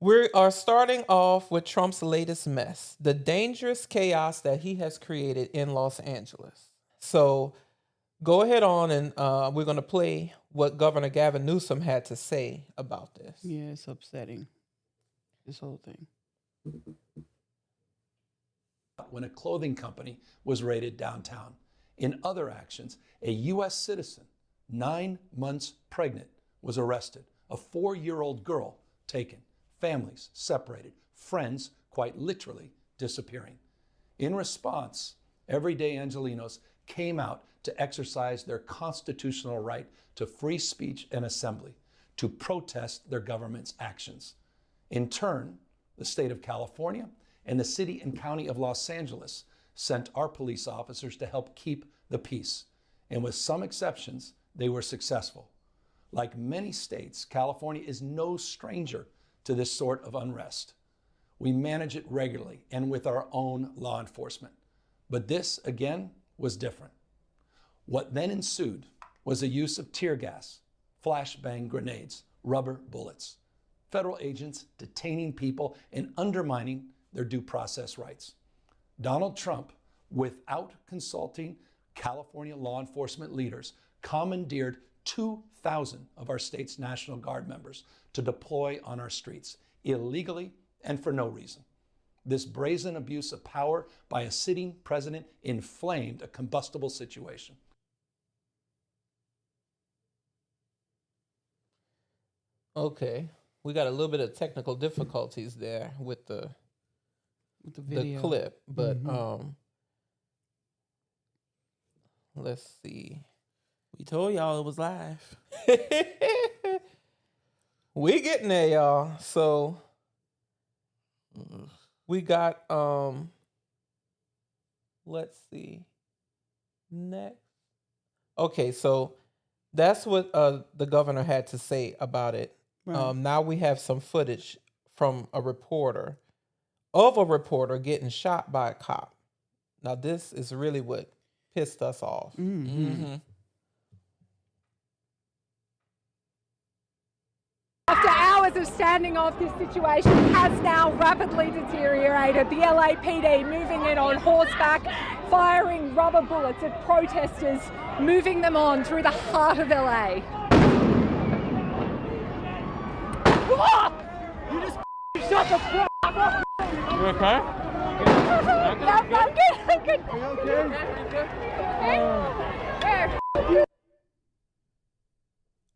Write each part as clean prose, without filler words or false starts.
We are starting off with Trump's latest mess, the dangerous chaos that he has created in Los Angeles. So go ahead on and we're going to play what Governor Gavin Newsom had to say about this. Yeah, it's upsetting, this whole thing. When a clothing company was raided downtown. In other actions, a U.S. citizen, 9 months pregnant, was arrested. A 4-year-old girl taken. Families separated. Friends, quite literally, disappearing. In response, everyday Angelenos came out to exercise their constitutional right to free speech and assembly, to protest their government's actions. In turn, the state of California and the city and county of Los Angeles sent our police officers to help keep the peace. And with some exceptions, they were successful. Like many states, California is no stranger to this sort of unrest. We manage it regularly and with our own law enforcement. But this, again, was different. What then ensued was the use of tear gas, flashbang grenades, rubber bullets, federal agents detaining people and undermining their due process rights. Donald Trump, without consulting California law enforcement leaders, commandeered 2,000 of our state's National Guard members to deploy on our streets, illegally and for no reason. This brazen abuse of power by a sitting president inflamed a combustible situation. Okay, we got a little bit of technical difficulties there with the clip, but let's see. We told y'all it was live. We getting there, y'all. So we got let's see. Next. Okay, so that's what the governor had to say about it. Right. Now we have some footage from a reporter getting shot by a cop. Now this is really what pissed us off. After hours of standing off, this situation has now rapidly deteriorated. The LAPD moving in on horseback, firing rubber bullets at protesters, moving them on through the heart of LA. You just shut the fuck up. You okay? I'm good. Where?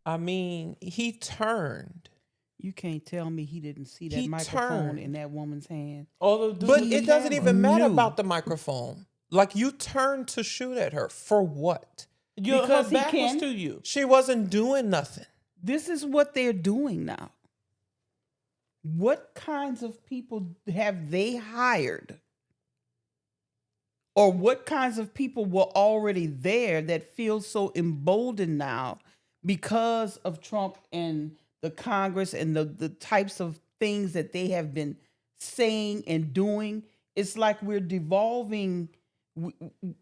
I mean, he turned. You can't tell me he didn't see that microphone in that woman's hand. But it doesn't even matter about the microphone. Like, you turned to shoot at her. For what? Because her back was to you. She wasn't doing nothing. This is what they're doing now. What kinds of people have they hired? Or what kinds of people were already there that feel so emboldened now because of Trump and the Congress and the types of things that they have been saying and doing? It's like we're devolving.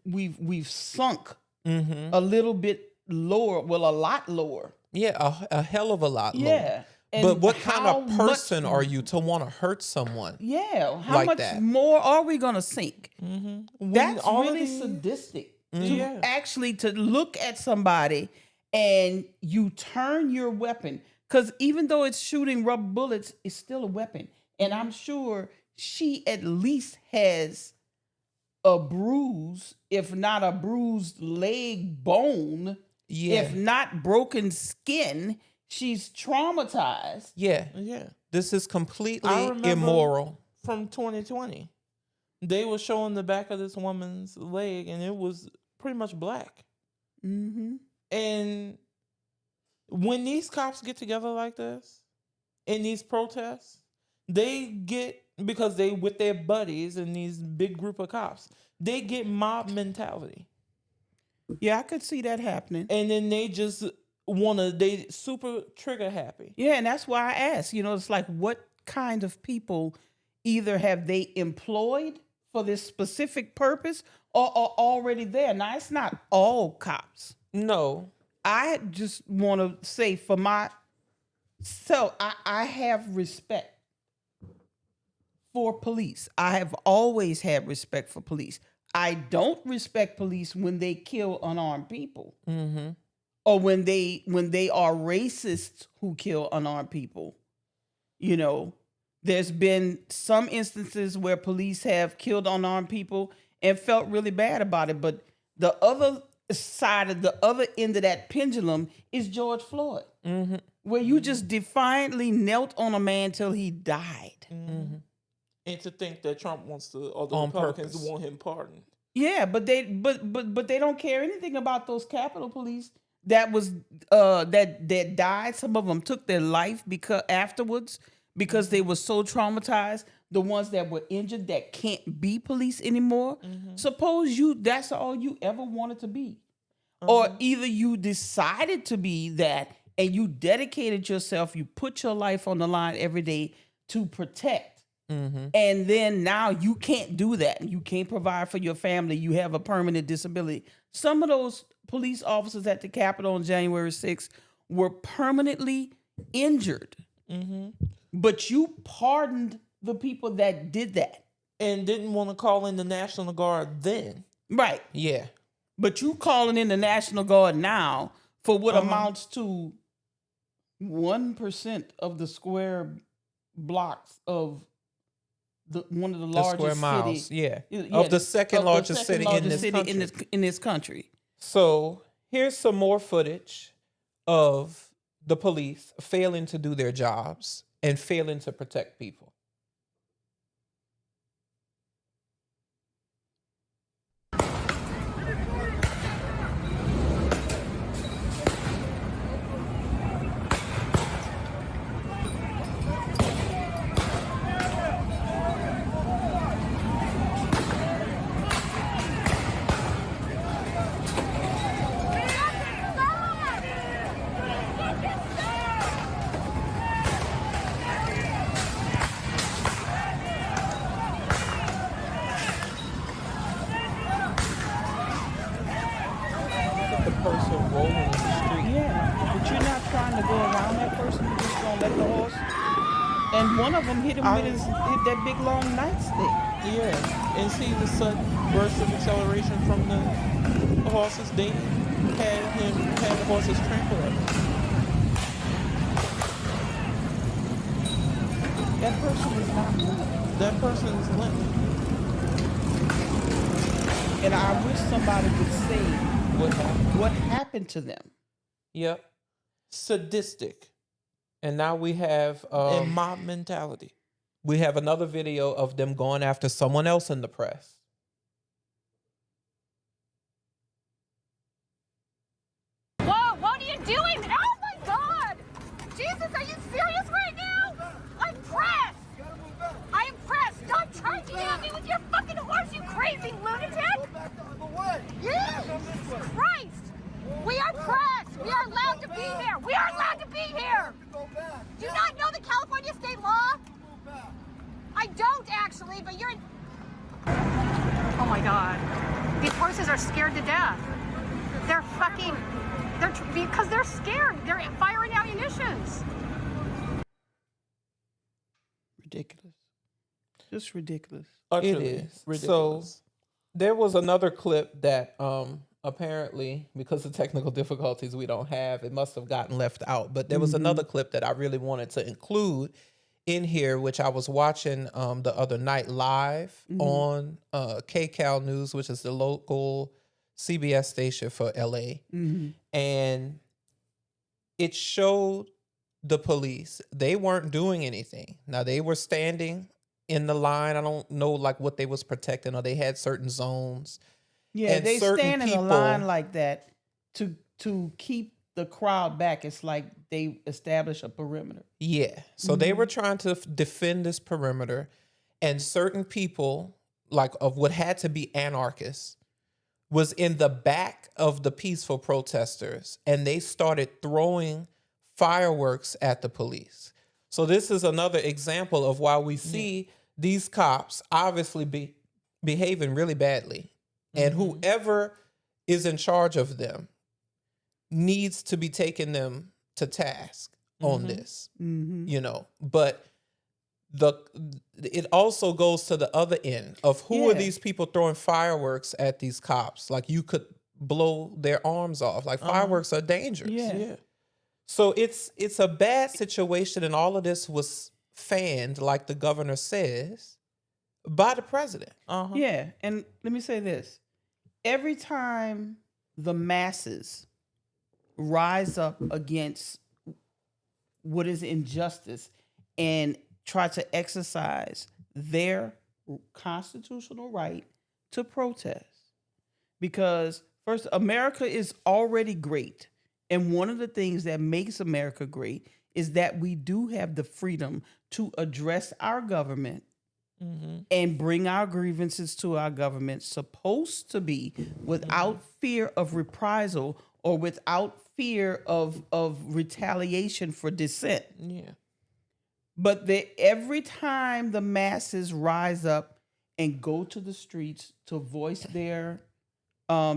We've sunk a little bit lower. Well, a lot lower. Yeah, a hell of a lot lower. Yeah. But what kind of person are you to want to hurt someone? Yeah. How much more are we going to sink? That's really sadistic. To actually to look at somebody and you turn your weapon. Because even though it's shooting rubber bullets, it's still a weapon. And I'm sure she at least has a bruise, if not a bruised leg bone, if not broken skin. She's traumatized. Yeah. This is completely immoral. From 2020, they were showing the back of this woman's leg, and it was pretty much black. And when these cops get together like this in these protests, they get, because they with their buddies and these big group of cops, they get mob mentality. Yeah, I could see that happening. And then they just they super trigger happy. Yeah, and that's why I asked, it's like, what kind of people either have they employed for this specific purpose or are already there? Now, it's not all cops. No. I just want to say for myself, I have respect for police. I have always had respect for police. I don't respect police when they kill unarmed people, or when they are racists who kill unarmed people. You know, there's been some instances where police have killed unarmed people and felt really bad about it. But the other side of the other end of that pendulum is George Floyd, where you just defiantly knelt on a man till he died. And to think that Trump wants to, or the On Republicans purpose. want him pardoned. Yeah, but they don't care anything about those Capitol Police that was that died. Some of them took their life because they were so traumatized. The ones that were injured that can't be police anymore. Suppose that's all you ever wanted to be. Or either you decided to be that and you dedicated yourself, you put your life on the line every day to protect. And then now you can't do that. You can't provide for your family. You have a permanent disability. Some of those police officers at the Capitol on January 6th were permanently injured. But you pardoned the people that did that. And didn't want to call in the National Guard then. Right. Yeah. But you calling in the National Guard now for what amounts to 1% of the square blocks of one of the largest square miles, cities. Of the second largest city in this country. So here's some more footage of the police failing to do their jobs and failing to protect people. Person rolling in the street. Yeah, but you're not trying to go around that person. You're just gonna let the horse. And one of them hit him with that big long nightstick. Yeah, and see the sudden burst of acceleration from the horses. They had the horses trample it. That person is not moving. That person is limping. And I wish somebody would say what happened to them. Yep. Sadistic. And now we have and mob mentality. We have another video of them going after someone else in the press. Whoa, what are you doing? Oh my God! Jesus, are you serious right now? I'm pressed! I'm pressed! Stop trying to get me with your fucking horse, you crazy lunatic! Jesus Christ! We are pressed! We are allowed to be here! We are allowed to be here! Do you not know the California state law? I don't actually, but you're... Oh my God. These horses are scared to death. They're fucking... because they're scared. They're firing ammunitions. Ridiculous. Just ridiculous. It is. Ridiculous. So there was another clip that apparently, because of technical difficulties we don't have, it must have gotten left out. But there was another clip that I really wanted to include in here, which I was watching the other night live on KCAL News, which is the local CBS station for LA. And it showed the police. They weren't doing anything. Now, they were standing in the line. I don't know like what they was protecting, or they had certain zones. Yeah, and they stand in a people, line like that to keep the crowd back. It's like they establish a perimeter. Yeah. So they were trying to defend this perimeter, and certain people, like of what had to be anarchists, was in the back of the peaceful protesters, and they started throwing fireworks at the police. So this is another example of why we see these cops obviously behaving really badly. And whoever is in charge of them needs to be taking them to task on this, you know. But it also goes to the other end of who are Yeah. these people throwing fireworks at these cops? Like you could blow their arms off. Like fireworks are dangerous. Yeah. So it's a bad situation, and all of this was fanned, like the governor says, by the president. Yeah, and let me say this. Every time the masses rise up against what is injustice and try to exercise their constitutional right to protest, because first, America is already great. And one of the things that makes America great is that we do have the freedom to address our government and bring our grievances to our government, supposed to be without fear of reprisal or without fear of retaliation for dissent. Yeah. But every time the masses rise up and go to the streets to voice their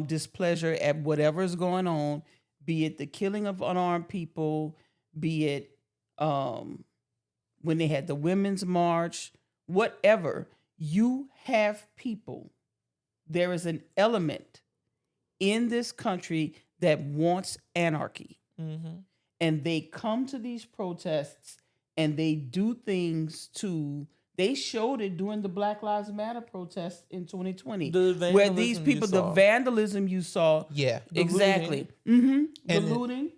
displeasure at whatever is going on, be it the killing of unarmed people, be it when they had the Women's March, whatever, you have people. There is an element in this country that wants anarchy. And they come to these protests and they do things they showed it during the Black Lives Matter protests in 2020. Where these people, the vandalism you saw. Yeah. Exactly. The looting.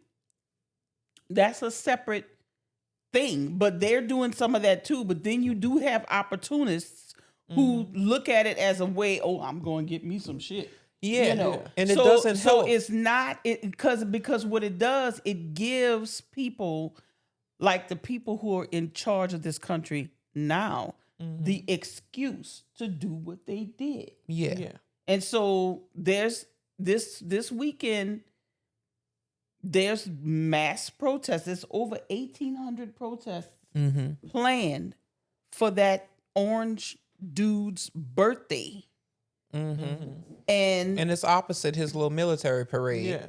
That's a separate thing, but they're doing some of that too. But then you do have opportunists who look at it as a way, I'm going to get me some shit. Yeah. And it doesn't help. So it's not, because what it does, it gives people, like the people who are in charge of this country now, the excuse to do what they did. Yeah. And so there's this weekend, there's mass protests. There's over 1,800 protests planned for that orange dude's birthday. And it's opposite his little military parade. Yeah.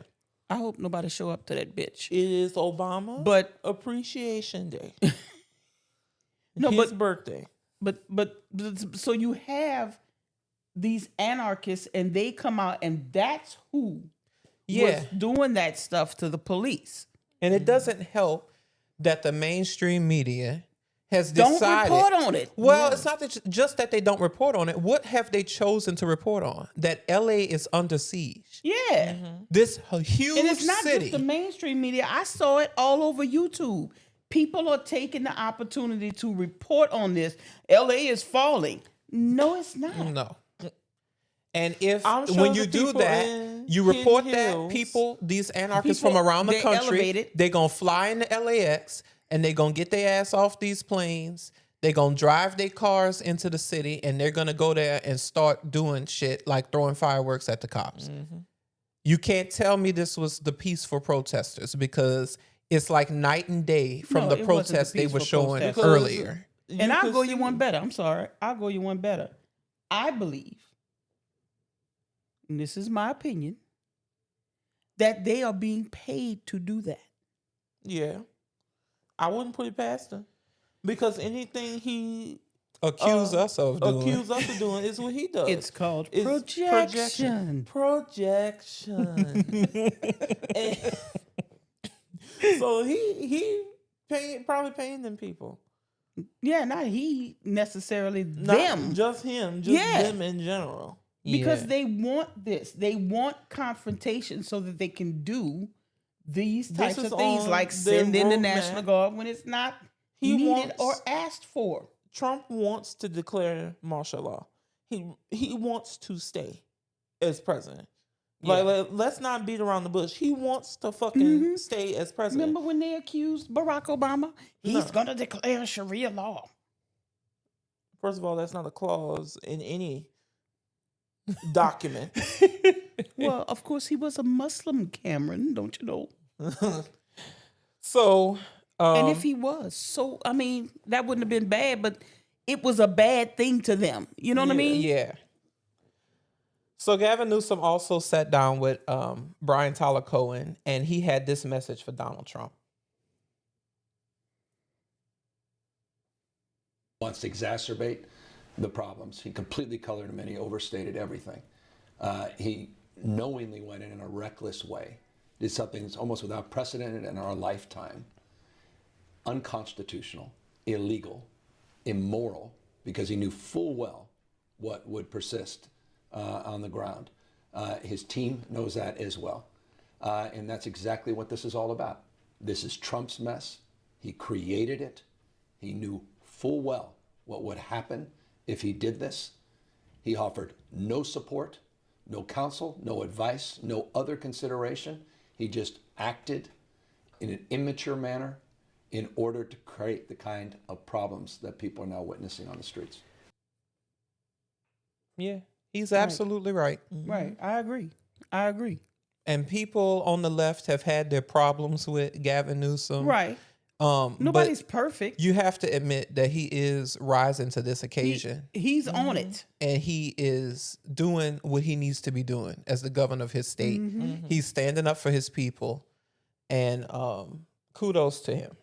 I hope nobody show up to that bitch. It is Obama But Appreciation Day. No, His but birthday. But so you have these anarchists, and they come out, and that's who was doing that stuff to the police. And it doesn't help that the mainstream media has decided. Don't report on it. Well, it's not just that they don't report on it. What have they chosen to report on? That LA is under siege. Yeah. This huge And it's not city. just the mainstream media. I saw it all over YouTube. People are taking the opportunity to report on this. LA is falling. No, it's not. No. And if I'm sure when the you do people that, in you report Hidden that Hills- people, these anarchists People, from around the they're country, elevated. they're going to fly into LAX and they're going to get their ass off these planes. They're going to drive their cars into the city and they're going to go there and start doing shit like throwing fireworks at the cops. You can't tell me this was the peaceful protesters, because it's like night and day from No, the it wasn't the protests they were peaceful showing protesters. earlier. And I'll could go you see- one better. I'm sorry. I'll go you one better. I believe, and this is my opinion, that they are being paid to do that. Yeah. I wouldn't put it past him. Because anything he Accuse us of doing. is what he does. It's called It's projection. Projection. And so he probably paying them people. Yeah, not he necessarily, Not them. just him, just Yeah. them in general. Because Yeah. they want this. They want confrontation so that they can do these types is of things, on like their send in the roadmap. National Guard when it's not He needed or wants- asked for. Trump wants to declare martial law. He wants to stay as president. Like, let's not beat around the bush. He wants to fucking stay as president. Remember when they accused Barack Obama? He's going to declare Sharia law. First of all, that's not a clause in any document. Well, of course, he was a Muslim, Cameron, don't you know? So, And if he was, so, I mean, that wouldn't have been bad, but it was a bad thing to them. You know what I mean? yeah. So Gavin Newsom also sat down with Brian Tyler Cohen, and he had this message for Donald Trump. Wants to exacerbate the problems. He completely colored them in. He overstated everything. He knowingly went in a reckless way, did something that's almost without precedent in our lifetime, unconstitutional, illegal, immoral, because he knew full well what would persist on the ground. His team knows that as well. And that's exactly what this is all about. This is Trump's mess. He created it. He knew full well what would happen if he did this. He offered no support, no counsel, no advice, no other consideration. He just acted in an immature manner in order to create the kind of problems that people are now witnessing on the streets. Yeah, he's absolutely right. Right. I agree. And people on the left have had their problems with Gavin Newsom. Right. Nobody's perfect. You have to admit that he is rising to this occasion. He's on it. And he is doing what he needs to be doing as the governor of his state. He's standing up for his people. And kudos to him.